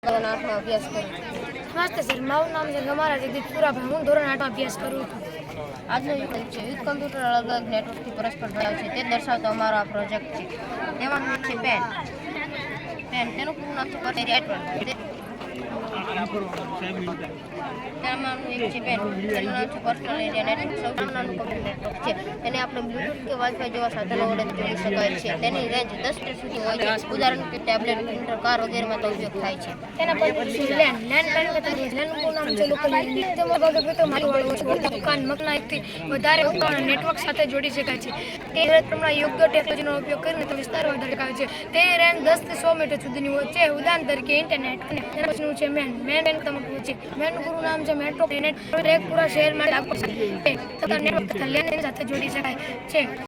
ધોરણ 8માં અભ્યાસ કરું છું. નમસ્તે સર, મારું નામ છે ગમારા જગદીશપુરાભાઈ. હું ધોરણ 8માં અભ્યાસ કરું છું. આજનો વિષય છે વિવિધ કમ્પ્યુટર અલગ અલગ નેટવર્કથી પરસ્પર જોડાય છે તે દર્શાવતો અમારો આ પ્રોજેક્ટ છે. તેમાં છે પેન. તેનું પૂરું નામ છે પર્સનલ નેટવર્ક. તેમાંનું એક છે પેન. તેનું નામ છે પર્સનલ એરિયા નેટવર્ક. સૌથી નાનું કમ્પ્યુટર નેટવર્ક છે. તેને આપણે બ્લૂટૂથ કે વાઈફાઈ જેવા સાધનો વડે જોડી શકાય છે. તેની રેન્જ 10 મીટર સુધી હોય છે. ઉદાહરણ કે ટેબ્લેટ, પ્રિન્ટર, કાર વગેરેમાં તો ઉપયોગ થાય છે. તેના પર લેન લેનનું નામ છે લોકલ યુનિટ. તેમાં કમ્પ્યુટર માહિતીવાળું છે. દુકાન મકાનથી વધારે ઉપકરણ નેટવર્ક સાથે જોડી શકાય છે. તે પ્રમાણે યોગ્ય ટેકનોલોજીનો ઉપયોગ કરીને તે વિસ્તાર વધારી શકાય છે. તે રેન્જ 10 થી 100 મીટર સુધીની હોય છે. ઉદાહરણ તરીકે ઇન્ટરનેટ. અને તેના પછીનું છે મેન તમારું છે. મેનનું પૂરું નામ છે મેટ્રો. નેટવર્ક પૂરા શહેર માટે નેટવર્ક લેન સાથે જોડી શકાય છે.